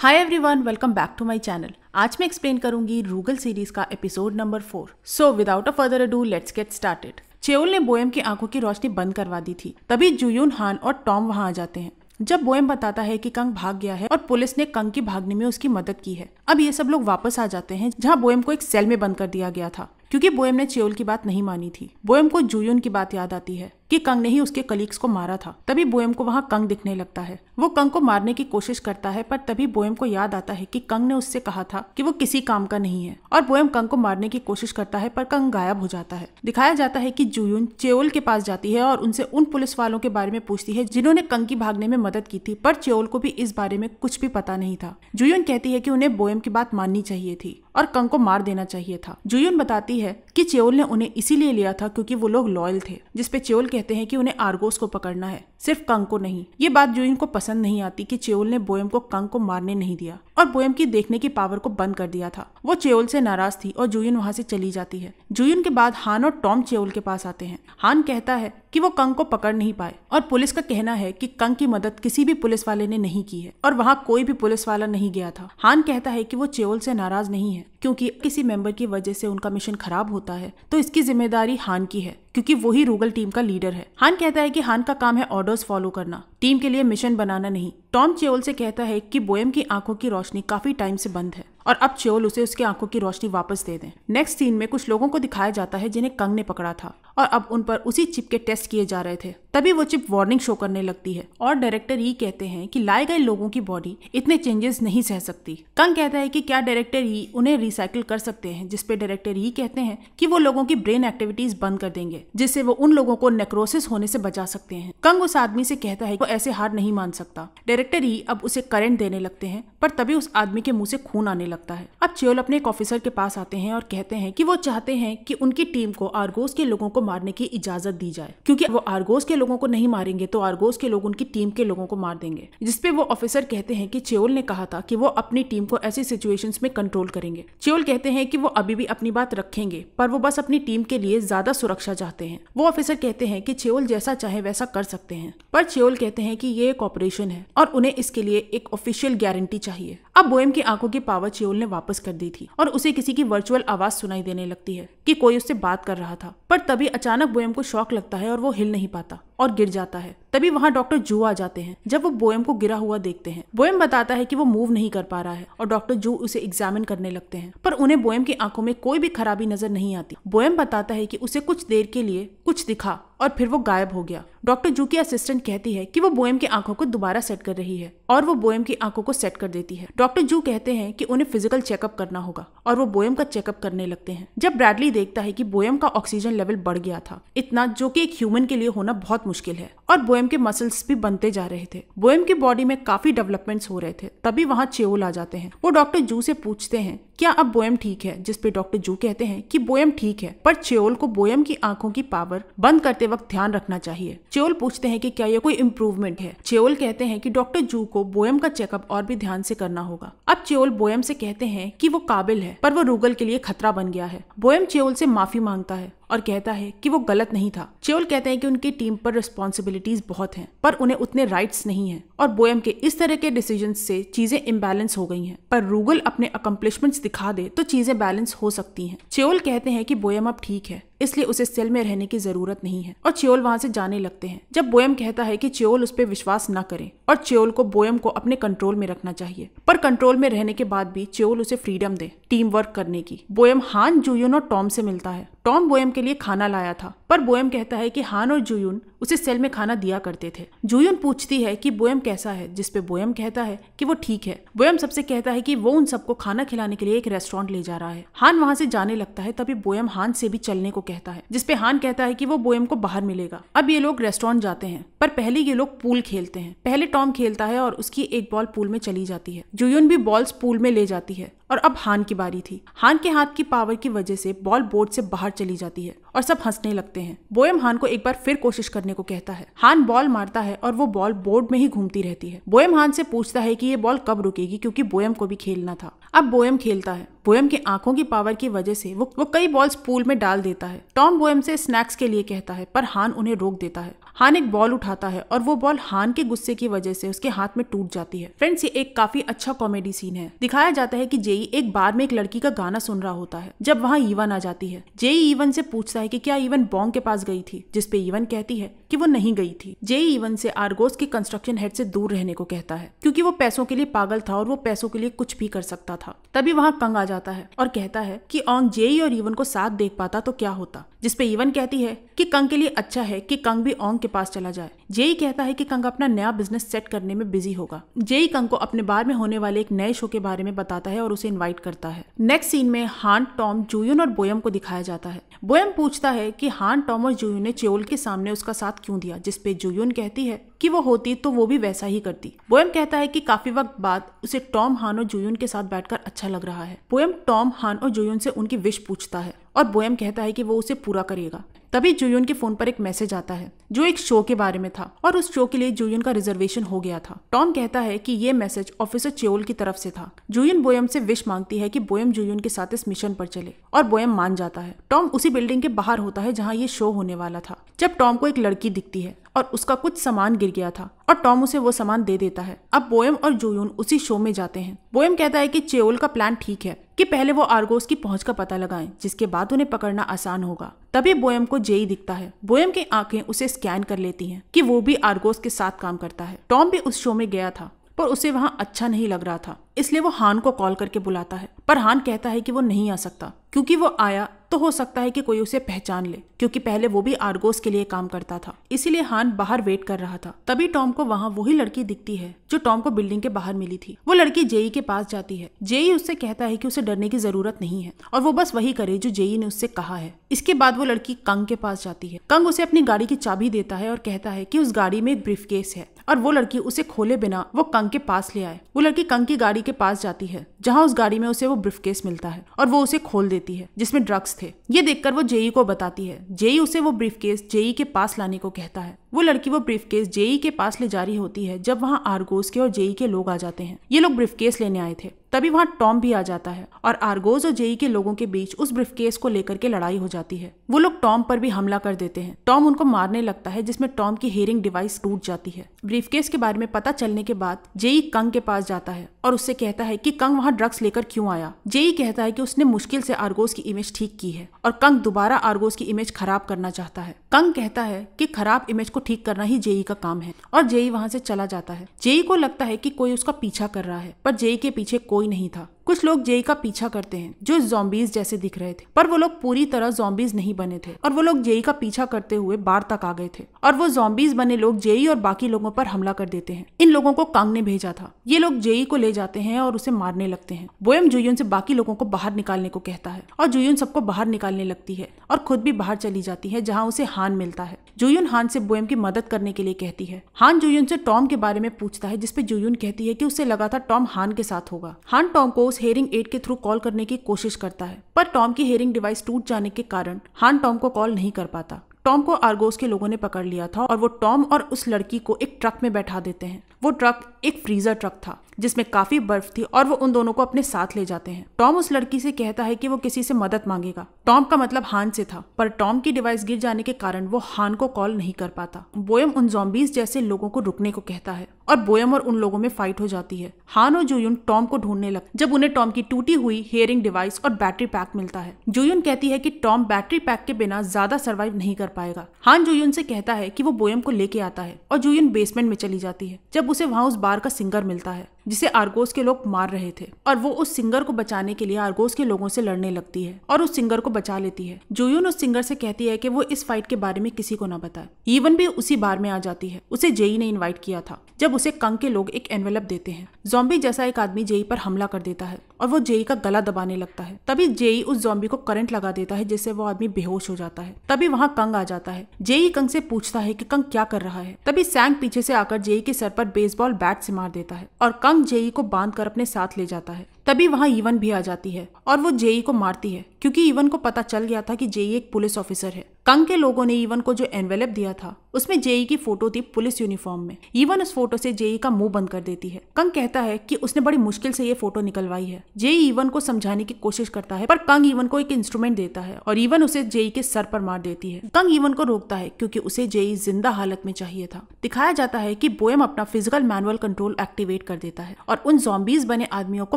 Hi everyone, welcome back to my channel. आज मैं explain करूंगी रूगल सीरीज का episode number 4। So without a further ado let's get started. Cheol ने Beom की आंखों की रोशनी बंद करवा दी थी। तभी जुयून, हान और टॉम वहां आ जाते हैं। जब बोएम बताता है कि कंग भाग गया है और पुलिस ने कंग की भागने में उसकी मदद की है। अब ये सब लोग वापस आ जाते हैं जहां बोएम को एक सेल में बंद कर दिया गया था क्योंकि बोएम ने चेओल की बात नहीं मानी थी। बोएम को जुयून की बात याद आती है कि कंग ने ही उसके कलीग्स को मारा था। तभी बोएम को वहां कंग दिखने लगता है। वो कंग को मारने की कोशिश करता है, पर तभी बोएम को याद आता है कि कंग ने उससे कहा था कि वो किसी काम का नहीं है और बोएम कंग को मारने की कोशिश करता है, पर कंग गायब हो जाता है। दिखाया जाता है कि जुयून चेओल के पास जाती है और उनसे उन पुलिस वालों के बारे में पूछती है जिन्होंने कंग की भागने में मदद की थी, पर चेओल को भी इस बारे में कुछ भी पता नहीं था। जुयून कहती है कि उन्हें बोएम की बात माननी चाहिए थी और कंग को मार देना चाहिए था। जुयून बताती है कि चेओल ने उन्हें इसीलिए लिया था क्योंकि वो लोग लॉयल थे, जिसपे चेओल कहते हैं कि उन्हें आर्गोस को पकड़ना है, सिर्फ कंग को नहीं। ये बात जुयून को पसंद नहीं आती कि चेओल ने बोएम को कंग को मारने नहीं दिया और बोएम की देखने की पावर को बंद कर दिया था। वो चेओल से नाराज थी और जुयून वहां से चली जाती है। जुयून के बाद हान और टॉम चेओल के पास आते हैं। हान कहता है कि वो कंग को पकड़ नहीं पाए और पुलिस का कहना है कि कंग की मदद किसी भी पुलिस वाले ने नहीं की है और वहां कोई भी पुलिस वाला नहीं गया था। हान कहता है कि वो चेओल से नाराज नहीं है क्योंकि किसी मेंबर की वजह से उनका मिशन खराब होता है तो इसकी जिम्मेदारी हान की है क्योंकि वही रूगल टीम का लीडर है। हान कहता है कि हान का काम है ऑर्डर्स फॉलो करना, टीम के लिए मिशन बनाना नहीं। टॉम चेओल से कहता है कि बोएम की आंखों की रोशनी काफी टाइम से बंद है और अब चेओल उसे उसकी आंखों की रोशनी वापस दे दें। नेक्स्ट सीन में कुछ लोगों को दिखाया जाता है जिन्हें कंग ने पकड़ा था और अब उन पर उसी चिप के टेस्ट किए जा रहे थे। तभी वो चिप वार्निंग शो करने लगती है और डायरेक्टर ई कहते हैं कि लाए गए लोगों की बॉडी इतने चेंजेस नहीं सह सकती। कंग कहता है कि क्या डायरेक्टर ई उन्हें रिसाइकिल कर सकते हैं, जिसपे डायरेक्टर ई कहते हैं कि वो लोगों की ब्रेन एक्टिविटीज बंद कर देंगे जिससे वो उन लोगों को नेक्रोसिस होने से बचा सकते हैं। कंग उस आदमी से कहता है कि वो ऐसे हार नहीं मान सकता। डायरेक्टर ई अब उसे करंट देने लगते हैं, पर तभी उस आदमी के मुंह से खून आने लगता है। अब चेओल अपने एक ऑफिसर के पास आते हैं और कहते हैं कि वो चाहते हैं कि उनकी टीम को आर्गोस के लोगों को मारने की इजाजत दी जाए क्योंकि वो आर्गोस के लोगों को नहीं मारेंगे तो आर्गोस के लोग उनकी टीम के लोगों को मार देंगे। जिसपे वो ऑफिसर कहते हैं कि चेओल ने कहा था कि वो अपनी टीम को ऐसी सिचुएशंस में कंट्रोल करेंगे। चेओल कहते हैं कि वो अभी भी अपनी बात रखेंगे, पर वो बस अपनी टीम के लिए ज्यादा सुरक्षा चाहते हैं। वो ऑफिसर कहते हैं कि चेओल जैसा चाहे वैसा कर सकते हैं, पर चेओल कहते हैं कि ये एक ऑपरेशन है और उन्हें इसके लिए एक ऑफिशियल गारंटी चाहिए। अब बोएम की आंखों की पावर चेओल ने वापस कर दी थी और उसे किसी की वर्चुअल आवाज सुनाई देने लगती है कि कोई उससे बात कर रहा था, पर तभी अचानक बोएम को शॉक लगता है और वो हिल नहीं पाता और गिर जाता है। तभी वहां डॉक्टर जू आ जाते हैं। जब वो बोएम को गिरा हुआ देखते हैं, बोएम बताता है कि वो मूव नहीं कर पा रहा है और डॉक्टर जू उसे एग्जामिन करने लगते हैं, पर उन्हें बोएम की आंखों में कोई भी खराबी नजर नहीं आती। बोएम बताता है कि उसे कुछ देर के लिए कुछ दिखा और फिर वो गायब हो गया। डॉक्टर जू की असिस्टेंट कहती है कि वो बोएम की आंखों को दोबारा सेट कर रही है और वो बोएम की आंखों को सेट कर देती है। डॉक्टर जू कहते हैं कि उन्हें फिजिकल चेकअप करना होगा और वो बोएम का चेकअप करने लगते हैं। जब ब्रैडली देखता है कि बोएम का ऑक्सीजन लेवल बढ़ गया था, इतना जो कि एक ह्यूमन के लिए होना बहुत मुश्किल है, और बोएम के मसल्स भी बनते जा रहे थे। बोएम की बॉडी में काफी डेवलपमेंट्स हो रहे थे। तभी वहां चेओल आ जाते हैं। वो डॉक्टर जू से पूछते हैं क्या अब बोएम ठीक है, जिसपे डॉक्टर जू कहते हैं कि बोएम ठीक है, पर चेओल को बोएम की आंखों की पावर बंद करते वक्त ध्यान रखना चाहिए। चेओल पूछते हैं कि क्या ये कोई इम्प्रूवमेंट है। चेओल कहते हैं कि डॉक्टर जू को बोएम का चेकअप और भी ध्यान से करना होगा। अब चेओल बोएम से कहते हैं कि वो काबिल है, पर वो रूगल के लिए खतरा बन गया है। बोएम चेओल से माफी मांगता है और कहता है कि वो गलत नहीं था। चेओल कहते हैं कि उनकी टीम पर रिस्पॉन्सिबिलिटीज बहुत हैं, पर उन्हें उतने राइट्स नहीं हैं और बोएम के इस तरह के डिसीजन से चीजें इम्बैलेंस हो गई हैं, पर रूगल अपने अकम्प्लिशमेंट्स दिखा दे तो चीजें बैलेंस हो सकती हैं। चेओल कहते हैं कि बोएम अब ठीक है, इसलिए उसे सेल में रहने की जरूरत नहीं है और चेओल वहां से जाने लगते हैं। जब बोएम कहता है कि चेओल उस पर विश्वास न करे और चेओल को बोएम को अपने कंट्रोल में रखना चाहिए, पर कंट्रोल में रहने के बाद भी चेओल उसे फ्रीडम दे टीम वर्क करने की। बोएम हान, जुयून और टॉम से मिलता है। टॉम बोएम के लिए खाना लाया था, पर बोएम कहता है कि हान और जुयून उसे सेल में खाना दिया करते थे। जुयून पूछती है कि बोएम कैसा है, जिसपे बोएम कहता है कि वो ठीक है। बोएम सबसे कहता है कि वो उन सबको खाना खिलाने के लिए एक रेस्टोरेंट ले जा रहा है। हान वहां से जाने लगता है। तभी बोएम हान से भी चलने को कहता है, जिसपे हान कहता है कि वो बोएम को बाहर मिलेगा। अब ये लोग रेस्टोरेंट जाते हैं, पर पहले ये लोग पूल खेलते हैं। पहले टॉम खेलता है और उसकी एक बॉल पूल में चली जाती है। जुयून भी बॉल्स पूल में ले जाती है और अब हान की बारी थी। हान के हाथ की पावर की वजह से बॉल बोर्ड से बाहर चली जाती है और सब हंसने लगते हैं। बोएम हान को एक बार फिर कोशिश करने को कहता है। हान बॉल मारता है और वो बॉल बोर्ड में ही घूमती रहती है। बोएम हान से पूछता है कि ये बॉल कब रुकेगी क्योंकि बोएम को भी खेलना था। अब बोएम खेलता है बोयम की आंखों की पावर की वजह से वो कई बॉल्स पूल में डाल देता है। टॉम बोयम से स्नैक्स के लिए कहता है पर हान उन्हें रोक देता है। हान एक बॉल उठाता है और वो बॉल हान के गुस्से की वजह से उसके हाथ में टूट जाती है। फ्रेंड्स, ये एक काफी अच्छा कॉमेडी सीन है। दिखाया जाता है कि जेई एक बार में एक लड़की का गाना सुन रहा होता है जब वहाँ ईवन आ जाती है। जेई ईवन से पूछता है कि क्या ईवन बॉन्ग के पास गई थी, जिसपे ईवन कहती है कि वो नहीं गई थी। जेई ईवन से आर्गोस के कंस्ट्रक्शन हेड से दूर रहने को कहता है क्योंकि वो पैसों के लिए पागल था और वो पैसों के लिए कुछ भी कर सकता था। तभी वहाँ कंग आ जाता है और कहता है कि ऑंग जेई और ईवन को साथ देख पाता तो क्या होता, जिसपे ईवन कहती है कि कंग के लिए अच्छा है कि कंग भी ऑंग के पास चला जाए। जेई कहता है कि कंग अपना नया बिजनेस सेट करने में बिजी होगा। जेई कंग को अपने बार में होने वाले एक नए शो के बारे में बताता है और उसे इनवाइट करता है। नेक्स्ट सीन में हान, टॉम, जूयुन और बोयम को दिखाया जाता है। बोयम पूछता है कि हान, टॉम और जूयुन ने चेओल के सामने उसका साथ क्यों दिया, जिसपे जूयुन कहती है कि वो होती तो वो भी वैसा ही करती। बोयम कहता है कि काफी वक्त बाद उसे टॉम, हान और जूयुन के साथ बैठकर अच्छा लग रहा है। बोयम टॉम, हान और जूयुन से उनकी विश पूछता है और बोयम कहता है कि वो उसे पूरा करेगा। तभी जूयुन के फोन पर एक मैसेज आता है जो एक शो के बारे में था और उस शो के लिए जूयुन का रिजर्वेशन हो गया था। टॉम कहता है कि ये मैसेज ऑफिसर चेओल की तरफ से था। जूयुन बोयम से विश मांगती है कि बोयम जूयुन के साथ इस मिशन पर चले और बोयम मान जाता है। टॉम उसी बिल्डिंग के बाहर होता है जहाँ ये शो होने वाला था जब टॉम को एक लड़की दिखती है और उसका कुछ सामान गिर गया था और टॉम उसे वो सामान दे देता है। अब बोयम और जूयुन उसी शो में जाते हैं। बोयम कहता है कि चेओल का प्लान ठीक है कि पहले वो आर्गोस की पहुंच का पता लगाएं, जिसके बाद उन्हें पकड़ना आसान होगा। तभी बोयम को जेई दिखता है। बोयम की आंखें उसे स्कैन कर लेती हैं कि वो भी आर्गोस के साथ काम करता है। टॉम भी उस शो में गया था पर उसे वहां अच्छा नहीं लग रहा था, इसलिए वो हान को कॉल करके बुलाता है पर हान कहता है कि वो नहीं आ सकता क्योंकि वो आया तो हो सकता है कि कोई उसे पहचान ले, क्योंकि पहले वो भी आर्गोस के लिए काम करता था। इसीलिए हान बाहर वेट कर रहा था। तभी टॉम को वहाँ वही लड़की दिखती है जो टॉम को बिल्डिंग के बाहर मिली थी। वो लड़की जेई के पास जाती है। जेई उससे कहता है कि उसे डरने की जरूरत नहीं है और वो बस वही करे जो जेई ने उससे कहा है। इसके बाद वो लड़की कंग के पास जाती है। कंग उसे अपनी गाड़ी की चाबी देता है और कहता है कि उस गाड़ी में एक ब्रीफकेस है और वो लड़की उसे खोले बिना वो कंग के पास ले आए। वो लड़की कंग की गाड़ी के पास जाती है जहाँ उस गाड़ी में उसे वो ब्रीफकेस मिलता है और वो उसे खोल देती है जिसमें ड्रग्स थे। ये देखकर वो जेई को बताती है। जेई उसे वो ब्रीफकेस जेई के पास लाने को कहता है। वो लड़की वो ब्रीफकेस जेई के पास ले जा रही होती है जब वहाँ आर्गोस के और जेई के लोग आ जाते हैं। ये लोग ब्रीफकेस लेने आए थे। तभी वहाँ टॉम भी आ जाता है और आर्गोस और जेई के लोगों के बीच उस ब्रीफकेस को लेकर के लड़ाई हो जाती है। वो लोग टॉम पर भी हमला कर देते हैं। टॉम उनको मारने लगता है जिसमें टॉम की हियरिंग डिवाइस टूट जाती है। ब्रीफकेस के बारे में पता चलने के बाद जेई कंग के पास जाता है और उससे कहता है कि कंग वहाँ ड्रग्स लेकर क्यों आया। जेई कहता है कि उसने मुश्किल से आर्गोस की इमेज ठीक की है और कंग दोबारा आर्गोस की इमेज खराब करना चाहता है। कंग कहता है कि खराब इमेज को ठीक करना ही जेई का काम है और जेई वहाँ से चला जाता है। जेई को लगता है कि कोई उसका पीछा कर रहा है पर जेई के पीछे कोई नहीं था। कुछ लोग जेई का पीछा करते हैं जो ज़ॉम्बीज जैसे दिख रहे थे, पर वो लोग पूरी तरह ज़ॉम्बीज नहीं बने थे और वो लोग जेई का पीछा करते हुए बार तक आ गए थे और वो ज़ॉम्बीज बने लोग जेई और बाकी लोगों पर हमला कर देते हैं। इन लोगों को कंग ने भेजा था। ये लोग जेई को ले जाते हैं और उसे मारने लगते हैं। बोयम जूयुन से बाकी लोगों को बाहर निकालने को कहता है और जूयुन सबको बाहर निकालने लगती है और खुद भी बाहर चली जाती है जहाँ उसे हान मिलता है। जूयुन हान से बोयम की मदद करने के लिए कहती है। हान जूयुन से टॉम के बारे में पूछता है जिसपे जूयुन कहती है कि उसे लगा था टॉम हान के साथ होगा। हान टॉम को उस हेयरिंग एड के थ्रू कॉल करने की कोशिश करता है पर टॉम की हेयरिंग डिवाइस टूट जाने के कारण हान टॉम को कॉल नहीं कर पाता। टॉम को आर्गोस के लोगों ने पकड़ लिया था और वो टॉम और उस लड़की को एक ट्रक में बैठा देते हैं। वो ट्रक एक फ्रीजर ट्रक था जिसमें काफी बर्फ थी और वो उन दोनों को अपने साथ ले जाते हैं। टॉम उस लड़की से कहता है कि वो किसी से मदद मांगेगा। टॉम का मतलब हान से था पर टॉम की डिवाइस गिर जाने के कारण वो हान को कॉल नहीं कर पाता। बोयम उन ज़ॉम्बीज जैसे लोगों को रुकने को कहता है और बोयम और उन लोगों में फाइट हो जाती है। हान और जूयुन टॉम को ढूंढने लगते जब उन्हें टॉम की टूटी हुई हेयरिंग डिवाइस और बैटरी पैक मिलता है। जूयुन कहती है कि टॉम बैटरी पैक के बिना ज्यादा सर्वाइव नहीं कर पाएगा। हान जूयुन से कहता है कि वो बोयम को लेके आता है और जूयुन बेसमेंट में चली जाती है जब उसे वहाँ उस बार का सिंगर मिलता है जिसे आर्गोस के लोग मार रहे थे और वो उस सिंगर को बचाने के लिए आर्गोस के लोगों से लड़ने लगती है और उस सिंगर को बचा लेती है। जूयुन उस सिंगर से कहती है कि वो इस फाइट के बारे में किसी को ना बताए। ईवन भी उसी बार में आ जाती है। उसे जेई ने इनवाइट किया था जब उसे कंग के लोग एक एनवेलप देते हैं। ज़ॉम्बी जैसा एक आदमी जेई पर हमला कर देता है और वो जेई का गला दबाने लगता है। तभी जेई उस ज़ॉम्बी को करंट लगा देता है जिससे वो आदमी बेहोश हो जाता है। तभी वहाँ कंग आ जाता है। जेई कंग से पूछता है कि कंग क्या कर रहा है। तभी सैंग पीछे से आकर जेई के सर पर बेसबॉल बैट से मार देता है और कंग जेई को बांध कर अपने साथ ले जाता है। तभी वहाँ ईवन भी आ जाती है और वो जेई को मारती है क्योंकि ईवन को पता चल गया था कि जेई एक पुलिस ऑफिसर है। कंग के लोगों ने ईवन को जो एनवेलप दिया था उसमें जेई की फोटो थी पुलिस यूनिफॉर्म में। ईवन उस फोटो से जेई का मुंह बंद कर देती है। कंग कहता है कि उसने बड़ी मुश्किल से ये फोटो निकलवाई है। जेई ईवन को समझाने की कोशिश करता है पर कंग ईवन को एक इंस्ट्रूमेंट देता है और ईवन उसे जेई के सर पर मार देती है। कंग ईवन को रोकता है क्योंकि उसे जेई जिंदा हालत में चाहिए था। दिखाया जाता है कि बोएम अपना फिजिकल मैनुअल कंट्रोल एक्टिवेट कर देता है और उन ज़ॉम्बीज बने आदमियों को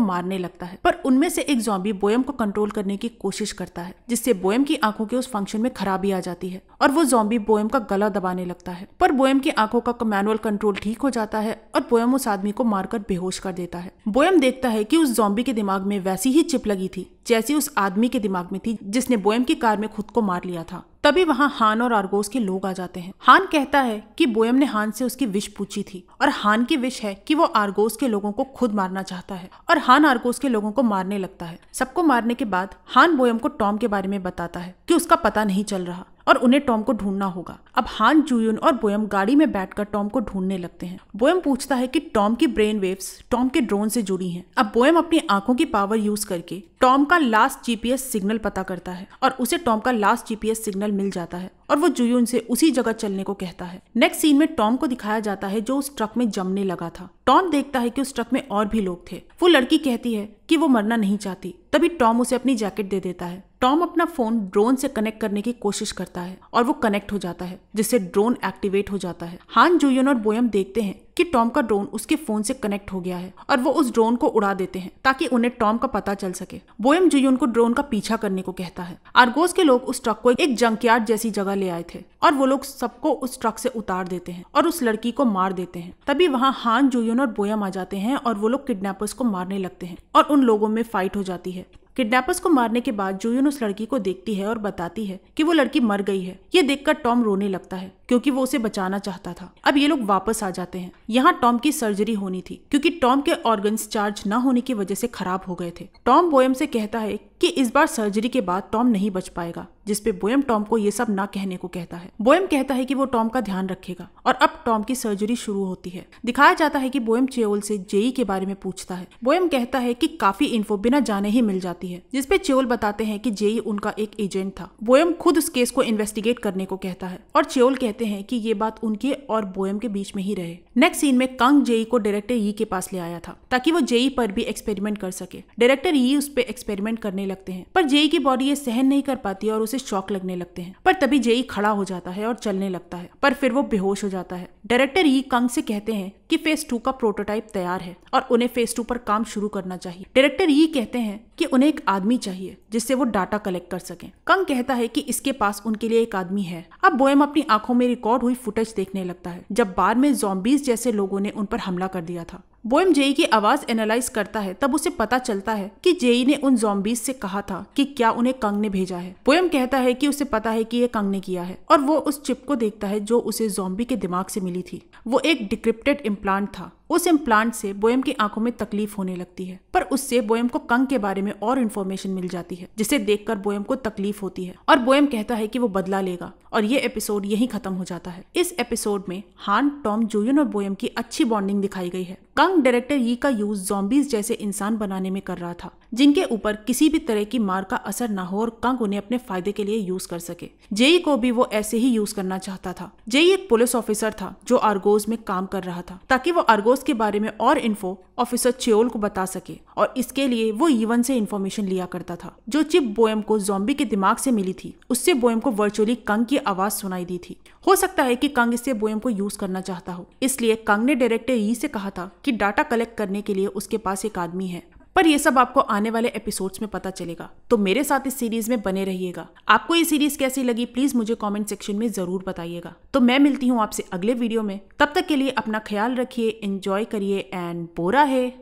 मारने लगता है, पर उनमें से एक ज़ॉम्बी बोएम को कंट्रोल करने की कोशिश करता है जिससे बोएम की आंखों के उस फंक्शन में खराबी आ जाती है और वो ज़ॉम्बी बोएम का गला दबाने लगता है। पर बोएम की आंखों का मैनुअल कंट्रोल ठीक हो जाता है और बोएम उस आदमी को मारकर बेहोश कर देता है। बोएम देखता है कि उस ज़ॉम्बी के दिमाग में वैसी ही चिप लगी थी जैसी उस आदमी के दिमाग में थी जिसने बोएम की कार में खुद को मार लिया था। तभी वहाँ हान और आर्गोस के लोग आ जाते हैं। हान कहता है कि बोएम ने हान से उसकी विश पूछी थी और हान की विश है कि वो आर्गोस के लोगों को खुद मारना चाहता है और हान आर्गोस के लोगों को मारने लगता है। सबको मारने के बाद हान बोएम को टॉम के बारे में बताता है कि उसका पता नहीं चल रहा और उन्हें टॉम को ढूंढना होगा। अब हान, जुयुन और बोएम गाड़ी में बैठकर टॉम को ढूंढने लगते हैं। बोएम पूछता है कि टॉम की ब्रेन वेव्स टॉम के ड्रोन से जुड़ी हैं। अब बोएम अपनी आंखों की पावर यूज करके टॉम का लास्ट जीपीएस सिग्नल पता करता है और उसे टॉम का लास्ट जीपीएस सिग्नल मिल जाता है और वो जुयुन से उसी जगह चलने को कहता है। नेक्स्ट सीन में टॉम को दिखाया जाता है जो उस ट्रक में जमने लगा था। टॉम देखता है कि उस ट्रक में और भी लोग थे। वो लड़की कहती है कि वो मरना नहीं चाहती। तभी टॉम उसे अपनी जैकेट दे देता है। टॉम अपना फोन ड्रोन से कनेक्ट करने की कोशिश करता है और वो कनेक्ट हो जाता है जिससे ड्रोन एक्टिवेट हो जाता है। हान, जुयुन और बोएम देखते हैं कि टॉम का ड्रोन उसके फोन से कनेक्ट हो गया है और वो उस ड्रोन को उड़ा देते हैं ताकि उन्हें टॉम का पता चल सके। बोएम जुयुन को ड्रोन का पीछा करने को कहता है। आर्गोस के लोग उस ट्रक को एक जंकयार्ड जैसी जगह ले आए थे और वो लोग सबको उस ट्रक से उतार देते हैं और उस लड़की को मार देते हैं। तभी वहाँ हान, जुयुन और बोएम आ जाते हैं और वो लोग किडनैपर्स को मारने लगते हैं और उन लोगों में फाइट हो जाती है। किडनैपर्स को मारने के बाद जुयुन उस लड़की को देखती है और बताती है कि वो लड़की मर गई है। ये देखकर टॉम रोने लगता है क्योंकि वो उसे बचाना चाहता था। अब ये लोग वापस आ जाते हैं। यहाँ टॉम की सर्जरी होनी थी क्योंकि टॉम के ऑर्गन्स चार्ज न होने की वजह से खराब हो गए थे। टॉम बोएम से कहता है कि इस बार सर्जरी के बाद टॉम नहीं बच पाएगा, जिसपे बोएम टॉम को ये सब ना कहने को कहता है। बोएम कहता है कि वो टॉम का ध्यान रखेगा और अब टॉम की सर्जरी शुरू होती है। दिखाया जाता है कि बोएम चेओल से जेई के बारे में पूछता है। बोएम कहता है कि काफी इन्फो बिना जाने ही मिल जाती है, जिसपे चेओल बताते हैं कि जेई उनका एक एजेंट था। बोएम खुद उस केस को इन्वेस्टिगेट करने को कहता है और चेओल कहते हैं कि ये बात उनके और बोएम के बीच में ही रहे। नेक्स्ट सीन में कंग जेई को डायरेक्टर यी के पास ले आया था ताकि वो जेई पर भी एक्सपेरिमेंट कर सके। डायरेक्टर यी उस पर एक्सपेरिमेंट करने लगते हैं पर जेई की बॉडी ये सहन नहीं कर पाती और उसे शॉक लगने लगते हैं। पर तभी जेई खड़ा हो जाता है और चलने लगता है पर फिर वो बेहोश हो जाता है। डायरेक्टर यी कंग से कहते हैं कि फेज 2 का प्रोटोटाइप तैयार है और उन्हें फेज 2 पर काम शुरू करना चाहिए। डायरेक्टर यी कहते हैं कि उन्हें एक आदमी चाहिए जिससे वो डाटा कलेक्ट कर सकें। कंग कहता है कि इसके पास उनके लिए एक आदमी है। अब बोएम अपनी आंखों में रिकॉर्ड हुई फुटेज देखने लगता है जब बार में ज़ॉम्बीज जैसे लोगों ने उन पर हमला कर दिया था। बोएम जेई की आवाज एनालाइज करता है तब उसे पता चलता है कि जेई ने उन ज़ॉम्बीज से कहा था कि क्या उन्हें कंग ने भेजा है। बोएम कहता है कि उसे पता है कि ये कंग ने किया है और वो उस चिप को देखता है जो उसे ज़ॉम्बी के दिमाग से मिली थी। वो एक डिक्रिप्टेड इम्प्लांट था। उस इम्प्लांट से बोएम की आंखों में तकलीफ होने लगती है पर उससे बोएम को कंग के बारे में और इन्फॉर्मेशन मिल जाती है जिसे देखकर बोएम को तकलीफ होती है और बोएम कहता है कि वो बदला लेगा और ये एपिसोड यहीं खत्म हो जाता है। इस एपिसोड में हान, टॉम, जुयुन और बोएम की अच्छी बॉन्डिंग दिखाई गई है। कंग डायरेक्टर यी का यूज ज़ॉम्बीज जैसे इंसान बनाने में कर रहा था जिनके ऊपर किसी भी तरह की मार का असर न हो और कंग उन्हें अपने फायदे के लिए यूज कर सके। जेई को भी वो ऐसे ही यूज करना चाहता था। जेई एक पुलिस ऑफिसर था जो आर्गोस में काम कर रहा था ताकि वो आर्गोस के बारे में और इन्फो ऑफिसर चेओल को बता सके और इसके लिए वो ईवन से इन्फॉर्मेशन लिया करता था। जो चिप बोएम को ज़ॉम्बी के दिमाग से मिली थी उससे बोएम को वर्चुअली कंग की आवाज सुनाई दी थी। हो सकता है कि कंग इससे बोएम को यूज करना चाहता हो, इसलिए कंग ने डायरेक्टर यी से कहा था कि डाटा कलेक्ट करने के लिए उसके पास एक आदमी है। पर ये सब आपको आने वाले एपिसोड्स में पता चलेगा, तो मेरे साथ इस सीरीज में बने रहिएगा। आपको ये सीरीज कैसी लगी प्लीज मुझे कमेंट सेक्शन में जरूर बताइएगा। तो मैं मिलती हूँ आपसे अगले वीडियो में, तब तक के लिए अपना ख्याल रखिए, एंजॉय करिए एंड बोरा है।